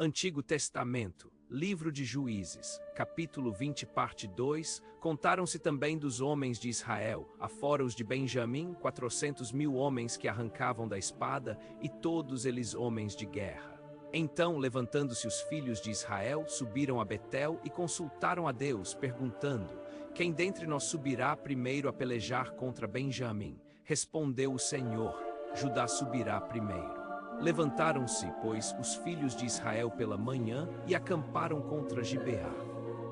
Antigo Testamento, Livro de Juízes, capítulo 20, parte 2, contaram-se também dos homens de Israel, afora os de Benjamim, 400.000 homens que arrancavam da espada, e todos eles homens de guerra. Então, levantando-se os filhos de Israel, subiram a Betel e consultaram a Deus, perguntando: quem dentre nós subirá primeiro a pelejar contra Benjamim? Respondeu o Senhor: Judá subirá primeiro. Levantaram-se, pois, os filhos de Israel pela manhã e acamparam contra Gibeá.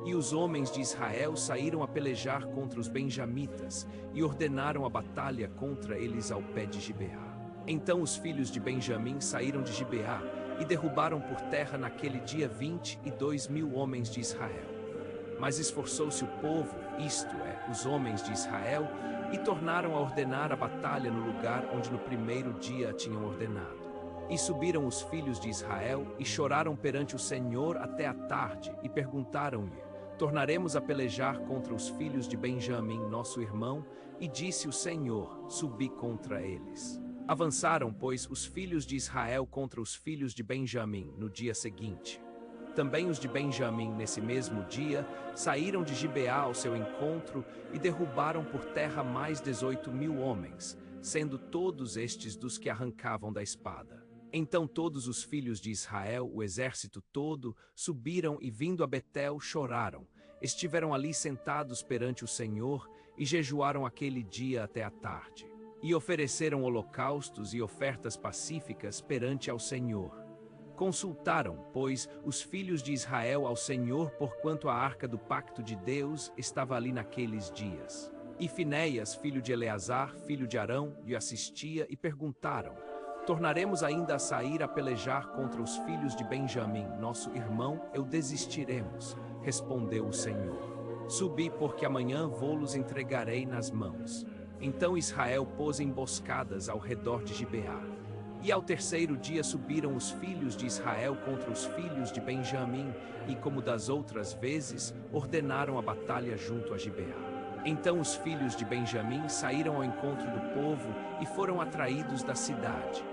E os homens de Israel saíram a pelejar contra os benjamitas e ordenaram a batalha contra eles ao pé de Gibeá. Então os filhos de Benjamim saíram de Gibeá e derrubaram por terra naquele dia 22.000 homens de Israel. Mas esforçou-se o povo, isto é, os homens de Israel, e tornaram a ordenar a batalha no lugar onde no primeiro dia a tinham ordenado. E subiram os filhos de Israel e choraram perante o Senhor até a tarde, e perguntaram-lhe: tornaremos a pelejar contra os filhos de Benjamim, nosso irmão? E disse o Senhor: subi contra eles. Avançaram, pois, os filhos de Israel contra os filhos de Benjamim no dia seguinte. Também os de Benjamim, nesse mesmo dia, saíram de Gibeá ao seu encontro e derrubaram por terra mais 18.000 homens, sendo todos estes dos que arrancavam da espada. Então todos os filhos de Israel, o exército todo, subiram e, vindo a Betel, choraram. Estiveram ali sentados perante o Senhor e jejuaram aquele dia até a tarde. E ofereceram holocaustos e ofertas pacíficas perante ao Senhor. Consultaram, pois, os filhos de Israel ao Senhor, porquanto a arca do pacto de Deus estava ali naqueles dias. E Finéias, filho de Eleazar, filho de Arão, lhe assistia, e perguntaram: tornaremos ainda a sair a pelejar contra os filhos de Benjamim, nosso irmão? Eu desistiremos. Respondeu o Senhor: subi, porque amanhã vô-los entregarei nas mãos. Então Israel pôs emboscadas ao redor de Gibeá. E ao terceiro dia subiram os filhos de Israel contra os filhos de Benjamim, e como das outras vezes, ordenaram a batalha junto a Gibeá. Então os filhos de Benjamim saíram ao encontro do povo e foram atraídos da cidade.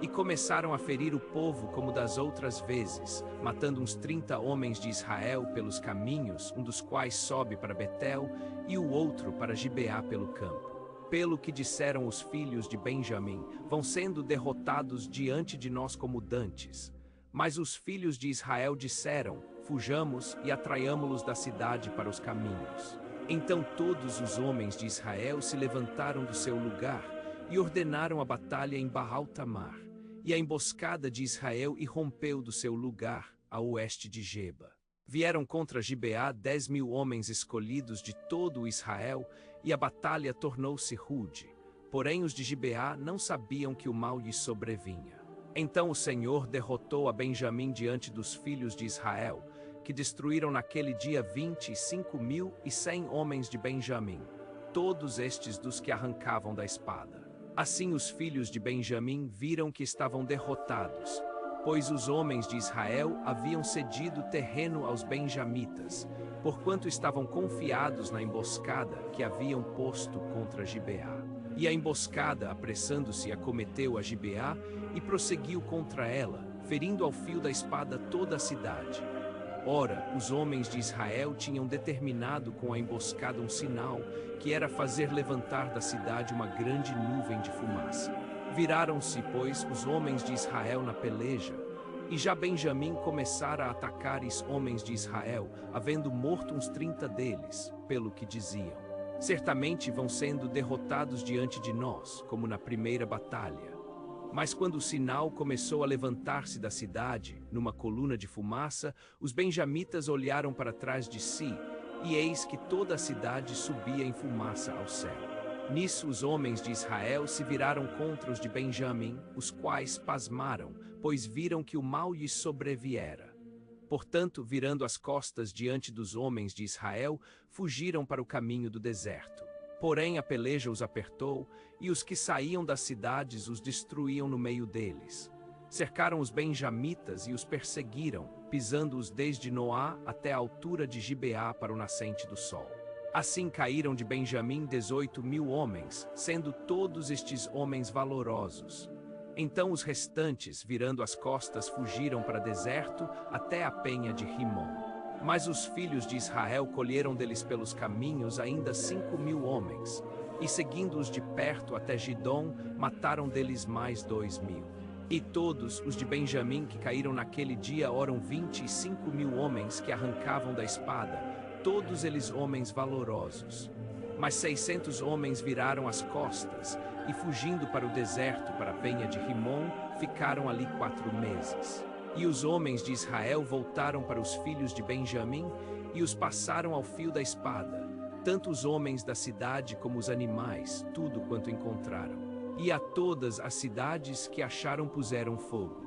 E começaram a ferir o povo como das outras vezes, matando uns 30 homens de Israel pelos caminhos, um dos quais sobe para Betel e o outro para Gibeá pelo campo. Pelo que disseram os filhos de Benjamim: vão sendo derrotados diante de nós como dantes. Mas os filhos de Israel disseram: fujamos e atraiamo-los da cidade para os caminhos. Então todos os homens de Israel se levantaram do seu lugar e ordenaram a batalha em Baal-Tamar. E a emboscada de Israel irrompeu do seu lugar, a oeste de Geba. Vieram contra Gibeá 10.000 homens escolhidos de todo o Israel, e a batalha tornou-se rude. Porém os de Gibeá não sabiam que o mal lhes sobrevinha. Então o Senhor derrotou a Benjamim diante dos filhos de Israel, que destruíram naquele dia 25.100 homens de Benjamim, todos estes dos que arrancavam da espada. Assim os filhos de Benjamim viram que estavam derrotados, pois os homens de Israel haviam cedido terreno aos benjamitas, porquanto estavam confiados na emboscada que haviam posto contra Gibeá. E a emboscada, apressando-se, acometeu a Gibeá e prosseguiu contra ela, ferindo ao fio da espada toda a cidade. Ora, os homens de Israel tinham determinado com a emboscada um sinal, que era fazer levantar da cidade uma grande nuvem de fumaça. Viraram-se, pois, os homens de Israel na peleja, e já Benjamim começara a atacar os homens de Israel, havendo morto uns 30 deles, pelo que diziam: certamente vão sendo derrotados diante de nós, como na primeira batalha. Mas quando o sinal começou a levantar-se da cidade, numa coluna de fumaça, os benjamitas olharam para trás de si, e eis que toda a cidade subia em fumaça ao céu. Nisso os homens de Israel se viraram contra os de Benjamim, os quais pasmaram, pois viram que o mal lhes sobreviera. Portanto, virando as costas diante dos homens de Israel, fugiram para o caminho do deserto. Porém a peleja os apertou, e os que saíam das cidades os destruíam no meio deles. Cercaram os benjamitas e os perseguiram, pisando-os desde Noá até a altura de Gibeá para o nascente do sol. Assim caíram de Benjamim 18.000 homens, sendo todos estes homens valorosos. Então os restantes, virando as costas, fugiram para deserto até a penha de Rimom. Mas os filhos de Israel colheram deles pelos caminhos ainda 5.000 homens, e seguindo-os de perto até Gidom, mataram deles mais 2.000. E todos os de Benjamim que caíram naquele dia eram 25.000 homens que arrancavam da espada, todos eles homens valorosos. Mas 600 homens viraram as costas, e fugindo para o deserto, para a penha de Rimom, ficaram ali 4 meses. E os homens de Israel voltaram para os filhos de Benjamim, e os passaram ao fio da espada, tanto os homens da cidade como os animais, tudo quanto encontraram. E a todas as cidades que acharam puseram fogo.